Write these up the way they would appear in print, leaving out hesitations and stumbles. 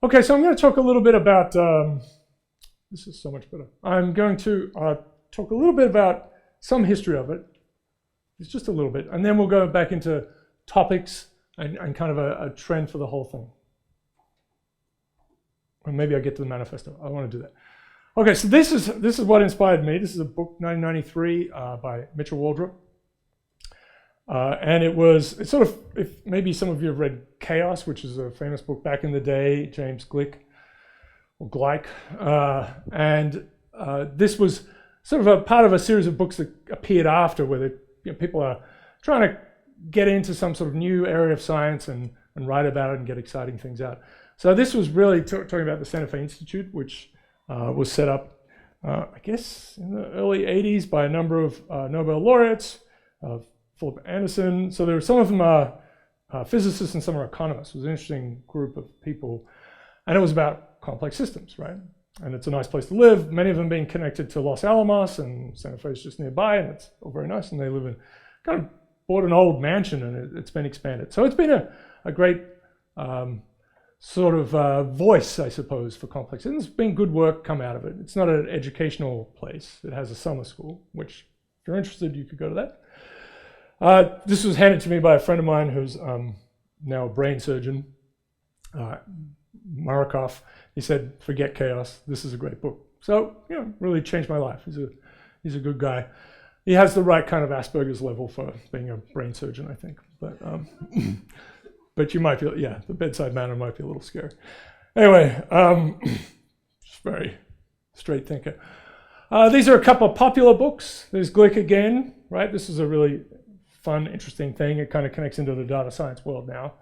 Okay, so I'm going to talk a little bit about, this is so much better. I'm going to talk a little bit about some history of it. It's just a little bit. And then we'll go back into topics and kind of a trend for the whole thing. Or maybe I'll get to the manifesto. I want to do that. Okay, so this is what inspired me. This is a book, 1993, by Mitchell Waldrop. And it's sort of, if maybe some of you have read Chaos, which is a famous book back in the day, James Glick, or Glick. This was sort of a part of a series of books that appeared after, where people are trying to get into some sort of new area of science and write about it and get exciting things out. So this was really talking about the Santa Fe Institute, which was set up, I guess, in the early 80s by a number of Nobel laureates, Philip Anderson. So there were some of them are physicists and some are economists. It was an interesting group of people. And it was about complex systems, right? And it's a nice place to live, many of them being connected to Los Alamos, and Santa Fe is just nearby, and it's all very nice. And they live in, kind of bought an old mansion, and it's been expanded. So it's been a great sort of voice, I suppose, for complex. And there's been good work come out of it. It's not an educational place. It has a summer school, which if you're interested, you could go to that. This was handed to me by a friend of mine who's now a brain surgeon, Marakov. He said, "Forget Chaos. This is a great book." So, really changed my life. He's a good guy. He has the right kind of Asperger's level for being a brain surgeon, I think. But but you might feel, the bedside manner might be a little scary. Anyway, just very straight thinker. These are a couple of popular books. There's Glick again, right? This is a really fun, interesting thing. It kind of connects into the data science world now.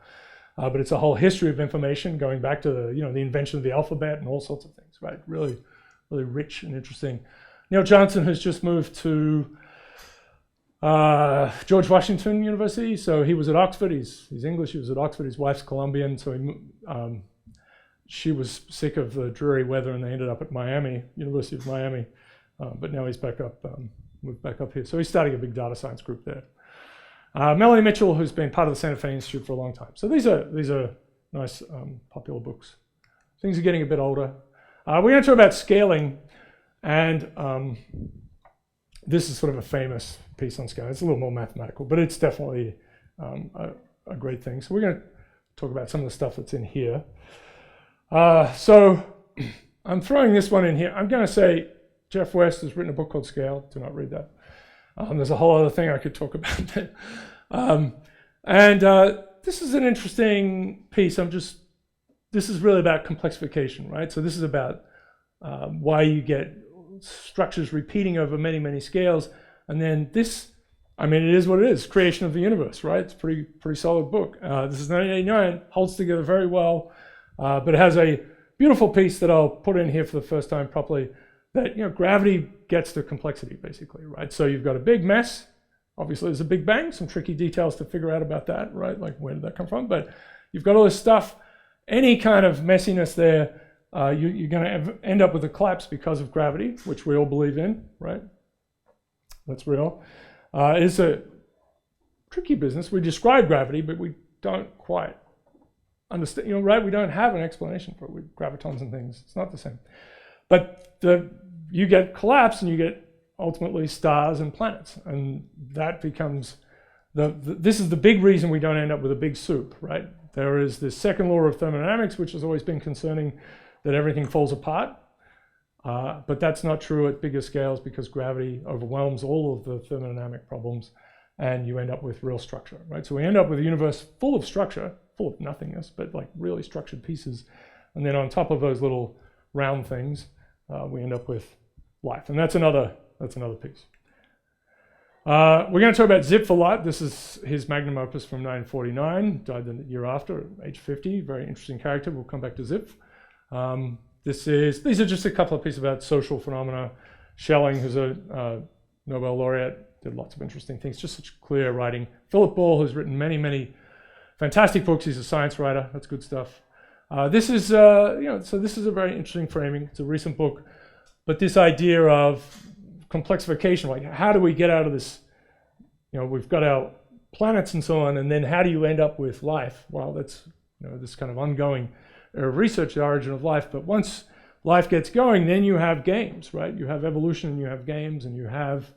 But it's a whole history of information going back to the invention of the alphabet and all sorts of things, right? Really, really rich and interesting. Neil Johnson has just moved to George Washington University. So he was at Oxford. He's English. He was at Oxford. His wife's Colombian. So she was sick of the dreary weather, and they ended up at Miami, University of Miami. But now he's back up, moved back up here. So he's starting a big data science group there. Melanie Mitchell, who's been part of the Santa Fe Institute for a long time. So these are nice, popular books. Things are getting a bit older. We're going to talk about scaling, and this is sort of a famous piece on scaling. It's a little more mathematical, but it's definitely a great thing. So we're going to talk about some of the stuff that's in here. So I'm throwing this one in here. I'm going to say Jeff West has written a book called Scale. Do not read that. There's a whole other thing I could talk about there. This is an interesting piece. This is really about complexification, right? So this is about why you get structures repeating over many, many scales. And then this, it is what it is, creation of the universe, right? It's a pretty solid book. This is 1989, holds together very well, but it has a beautiful piece that I'll put in here for the first time properly, that gravity gets to complexity, basically, right? So you've got a big mess. Obviously, there's a big bang, some tricky details to figure out about that, right? Like, where did that come from? But you've got all this stuff. Any kind of messiness there, you're going to end up with a collapse because of gravity, which we all believe in, right? That's real. It's a tricky business. We describe gravity, but we don't quite understand, right? We don't have an explanation for it with gravitons and things. It's not the same. But you get collapse, and you get ultimately stars and planets, and that becomes this is the big reason we don't end up with a big soup, right? There is this second law of thermodynamics, which has always been concerning, that everything falls apart, but that's not true at bigger scales because gravity overwhelms all of the thermodynamic problems, and you end up with real structure, right? So we end up with a universe full of structure, full of nothingness, but like really structured pieces, and then on top of those little round things, we end up with life, and that's another piece. We're going to talk about Zipf a lot. This is his magnum opus from 1949, died the year after, age 50. Very interesting character. We'll come back to Zipf. These are just a couple of pieces about social phenomena. Schelling, who's a Nobel laureate, did lots of interesting things. Just such clear writing. Philip Ball, who's written many, many fantastic books. He's a science writer. That's good stuff. This is so this is a very interesting framing. It's a recent book, but this idea of complexification, like how do we get out of this? We've got our planets and so on, and then how do you end up with life? Well, that's this kind of ongoing area of research, the origin of life. But once life gets going, then you have games, right? You have evolution, and you have games, and you have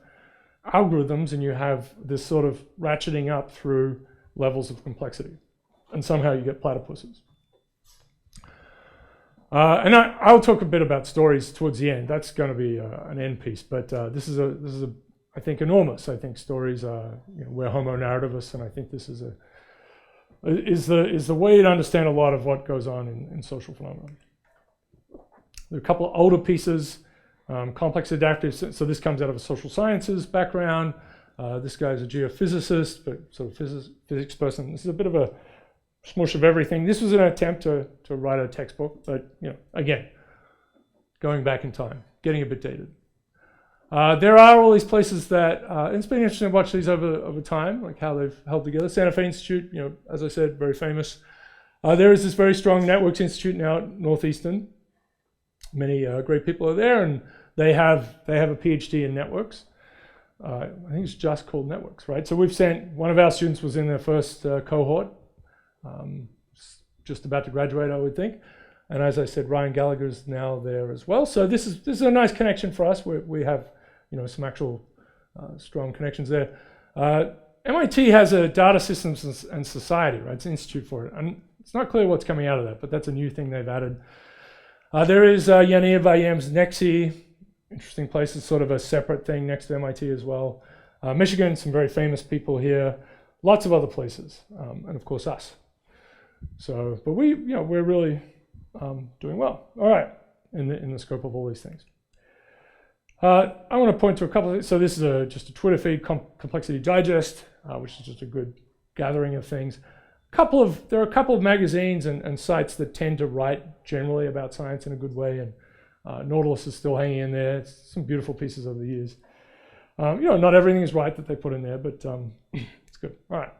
algorithms, and you have this sort of ratcheting up through levels of complexity. And somehow you get platypuses. And I'll talk a bit about stories towards the end. That's going to be an end piece, but this is I think enormous. I think stories are, we're homo narrativus, and I think this is the way to understand a lot of what goes on in social phenomena. There are a couple of older pieces, complex adaptive. So this comes out of a social sciences background. This guy's a geophysicist, but sort of physics person. This is a bit of a smush of everything. This was an attempt to write a textbook, but again, going back in time, getting a bit dated. There are all these places that, and it's been interesting to watch these over time, like how they've held together. Santa Fe Institute, as I said, very famous. There is this very strong networks institute now at Northeastern. Many great people are there, and they have a PhD in networks. I think it's just called networks, right? So we've sent, one of our students was in their first cohort, just about to graduate, I would think. And as I said, Ryan Gallagher's now there as well. So this is a nice connection for us. We have some actual strong connections there. MIT has a data systems and society, right? It's an institute for it. And it's not clear what's coming out of that, but that's a new thing they've added. There is Yanir Vayem's Nexi, interesting place. It's sort of a separate thing next to MIT as well. Michigan, some very famous people here. Lots of other places, and of course us. So, but we're really doing well. All right, in the scope of all these things. I want to point to a couple of, so this is just a Twitter feed, Complexity Digest, which is just a good gathering of things. There are a couple of magazines and sites that tend to write generally about science in a good way, and Nautilus is still hanging in there. It's some beautiful pieces over the years. Not everything is right that they put in there, but it's good. All right.